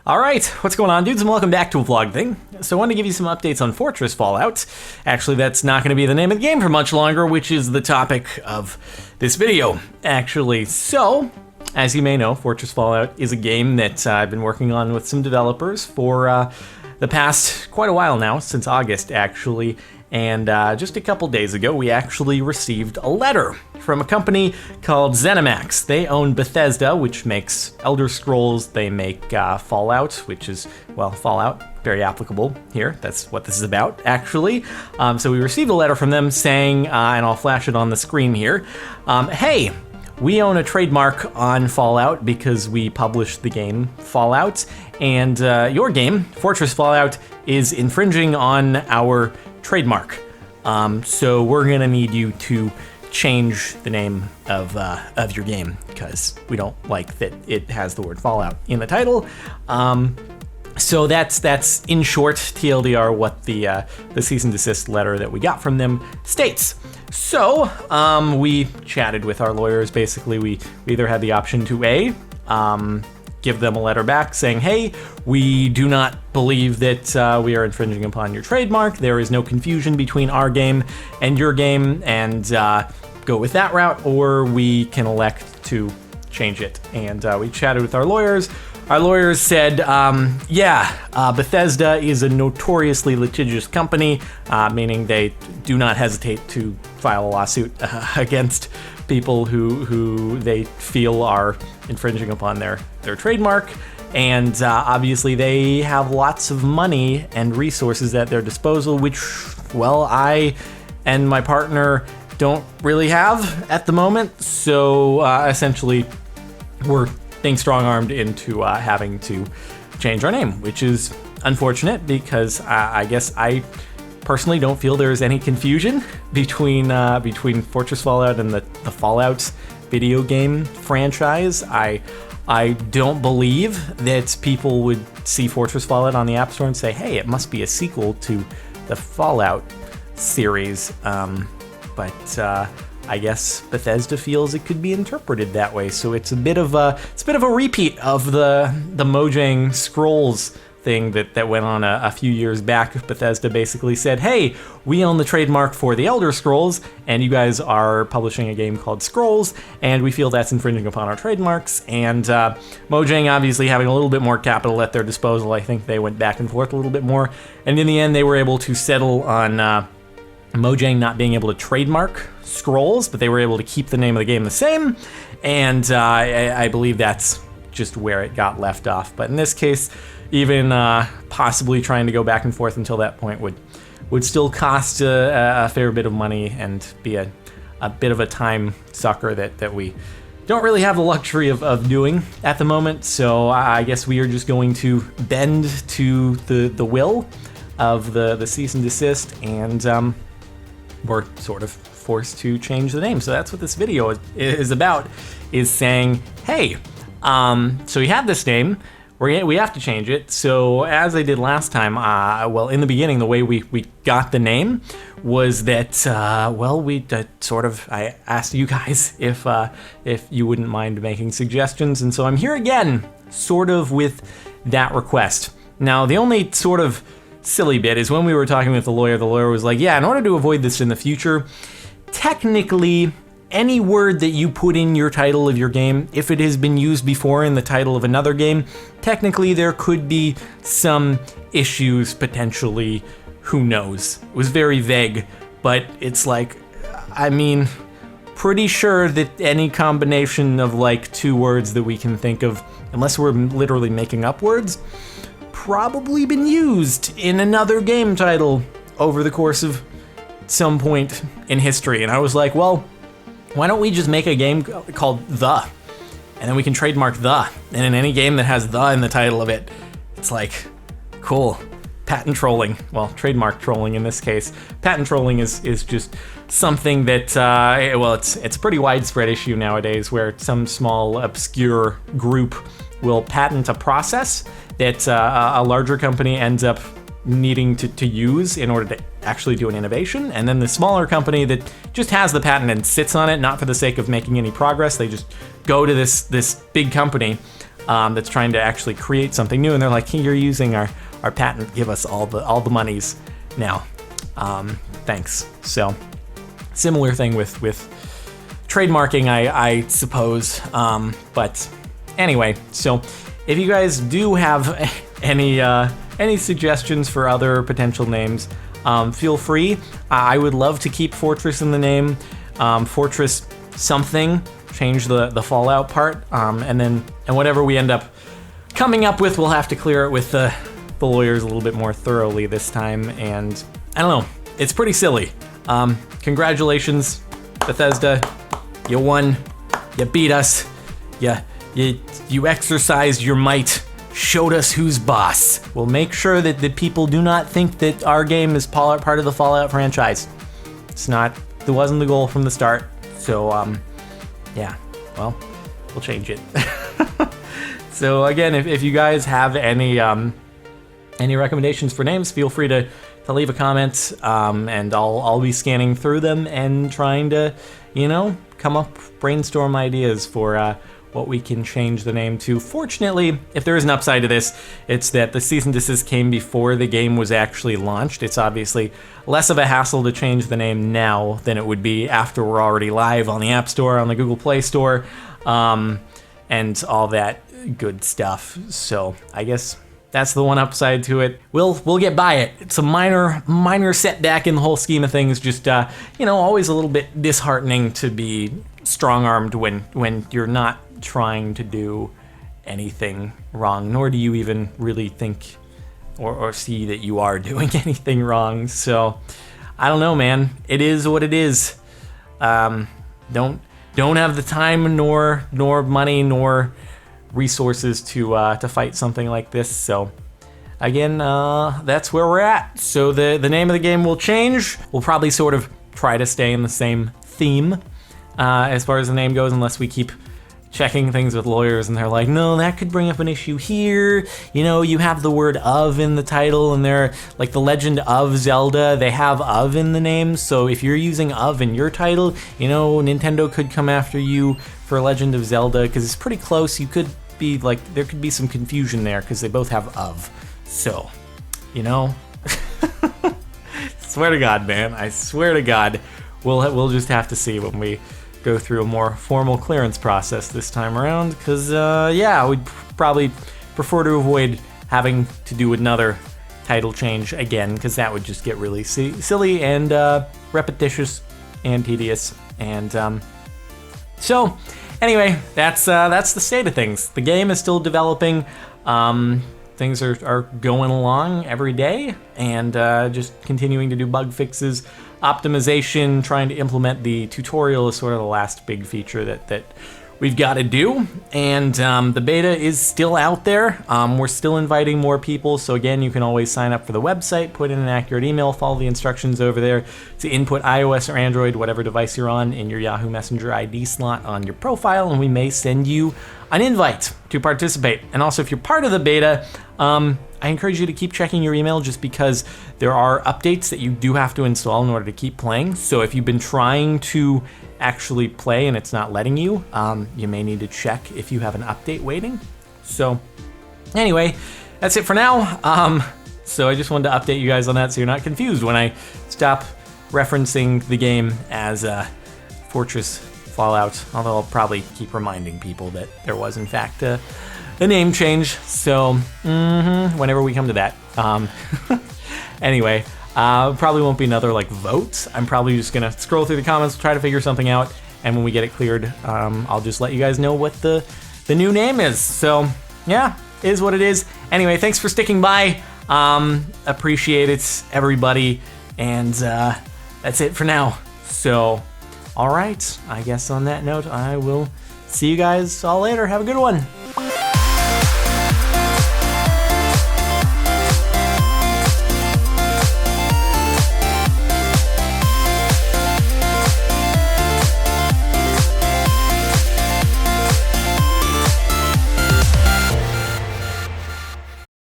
All right, what's going on, dudes, and welcome back to a vlog thing. So I wanted to give you some updates on Fortress Fallout. Actually, that's not going to be the name of the game for much longer, which is the topic of this video, actually. So, as you may know, Fortress Fallout is a game that I've been working on with some developers for the past quite a while now, since August, actually. And just a couple days ago, we actually received a letter from a company called ZeniMax. They own Bethesda, which makes Elder Scrolls. They make Fallout, which is, well, Fallout, very applicable here. That's what this is about, actually. So we received a letter from them saying, and I'll flash it on the screen here, hey, we own a trademark on Fallout because we published the game Fallout, and your game, Fortress Fallout, is infringing on our trademark. So we're gonna need you to change the name of your game because we don't like that it has the word Fallout in the title. So that's in short, TLDR, what the cease and desist letter that we got from them states. So we chatted with our lawyers. Basically, we either had the option to give them a letter back saying, hey, we do not believe that we are infringing upon your trademark. There is no confusion between our game and your game, and go with that route, or we can elect to change it. And we chatted with our lawyers. Our lawyers said, Bethesda is a notoriously litigious company, meaning they do not hesitate to file a lawsuit against people who they feel are infringing upon their trademark. And obviously they have lots of money and resources at their disposal, which, well, I and my partner don't really have at the moment. So essentially we're being strong-armed into having to change our name, which is unfortunate because I guess I personally don't feel there's any confusion between Fortress Fallout and the Fallout video game franchise. I don't believe that people would see Fortress Fallout on the App Store and say, hey, it must be a sequel to the Fallout series. But I guess Bethesda feels it could be interpreted that way. So it's a bit of a repeat of the Mojang Scrolls thing that went on a few years back. Bethesda basically said, hey, we own the trademark for the Elder Scrolls, and you guys are publishing a game called Scrolls, and we feel that's infringing upon our trademarks. And Mojang, obviously having a little bit more capital at their disposal, I think they went back and forth a little bit more. And in the end, they were able to settle on Mojang not being able to trademark Scrolls, but they were able to keep the name of the game the same. And I believe that's just where it got left off. But in this case, even possibly trying to go back and forth until that point would still cost a fair bit of money and be a bit of a time sucker that we don't really have the luxury of doing at the moment. So I guess we are just going to bend to the will of the cease and desist, and we're sort of forced to change the name. So that's what this video is about, is saying, hey, so we have this name, we have to change it. So as I did last time, well, in the beginning, the way we got the name was that, I asked you guys if you wouldn't mind making suggestions. And so I'm here again, sort of with that request. Now, the only sort of silly bit is when we were talking with the lawyer was like, yeah, in order to avoid this in the future, technically any word that you put in your title of your game, if it has been used before in the title of another game, technically there could be some issues potentially. Who knows? It was very vague, but it's like, I mean, pretty sure that any combination of like two words that we can think of, unless we're literally making up words, probably been used in another game title over the course of some point in history. And I was like, well, why don't we just make a game called The, and then we can trademark The, and in any game that has The in the title of it, it's like, cool. Patent trolling, well, trademark trolling in this case. Patent trolling is just something that, it's a pretty widespread issue nowadays, where some small obscure group will patent a process that a larger company ends up needing to use in order to actually do an innovation, and then the smaller company that just has the patent and sits on it, not for the sake of making any progress, they just go to this big company that's trying to actually create something new, and they're like, hey, you're using our patent, give us all the monies now. Thanks. So similar thing with trademarking, I suppose. But anyway, so if you guys do have any suggestions for other potential names, feel free. I would love to keep Fortress in the name. Fortress something, change the Fallout part, and whatever we end up coming up with, we'll have to clear it with the lawyers a little bit more thoroughly this time. And I don't know, it's pretty silly. Congratulations, Bethesda, you won, you beat us, you exercised your might, showed us who's boss. We'll make sure that the people do not think that our game is part of the Fallout franchise. It wasn't the goal from the start. So, yeah, well, we'll change it. So again, if you guys have any recommendations for names, feel free to leave a comment, and I'll be scanning through them and trying to, brainstorm ideas for what we can change the name to. Fortunately, if there is an upside to this, it's that the cease and desist came before the game was actually launched. It's obviously less of a hassle to change the name now than it would be after we're already live on the App Store, on the Google Play Store, and all that good stuff. So I guess that's the one upside to it. We'll get by it. It's a minor setback in the whole scheme of things. Just always a little bit disheartening to be strong-armed when you're not trying to do anything wrong, nor do you even really think or see that you are doing anything wrong. So I don't know, man. It is what it is. Don't have the time nor money nor resources to fight something like this. So again, that's where we're at. So the name of the game will change. We'll probably sort of try to stay in the same theme as far as the name goes, unless we keep checking things with lawyers and they're like, no, that could bring up an issue here. You have the word of in the title, and they're like The Legend of Zelda, they have of in the name. So if you're using of in your title, Nintendo could come after you for Legend of Zelda, because it's pretty close. You could be like, there could be some confusion there because they both have of. So, swear to God, man, I swear to God, we'll just have to see when we go through a more formal clearance process this time around, because we'd probably prefer to avoid having to do another title change again, because that would just get really silly and repetitious and tedious. And so anyway, that's the state of things. The game is still developing. Things are going along every day, and just continuing to do bug fixes, optimization, trying to implement the tutorial is sort of the last big feature that we've got to do. And the beta is still out there. We're still inviting more people. So again, you can always sign up for the website, put in an accurate email, follow the instructions over there to input iOS or Android, whatever device you're on, in your Yahoo Messenger ID slot on your profile, and we may send you an invite to participate. And also, if you're part of the beta, I encourage you to keep checking your email, just because there are updates that you do have to install in order to keep playing. So if you've been trying to actually play and it's not letting you, you may need to check if you have an update waiting. So anyway, that's it for now. So I just wanted to update you guys on that so you're not confused when I stop referencing the game as Fortress Fallout, although I'll probably keep reminding people that there was in fact a name change. So whenever we come to that. Anyway, probably won't be another vote. I'm probably just gonna scroll through the comments, try to figure something out, and when we get it cleared, I'll just let you guys know what the new name is. So yeah, it is what it is. Anyway, thanks for sticking by. Appreciate it, everybody, and that's it for now. So all right, I guess on that note, I will see you guys all later. Have a good one.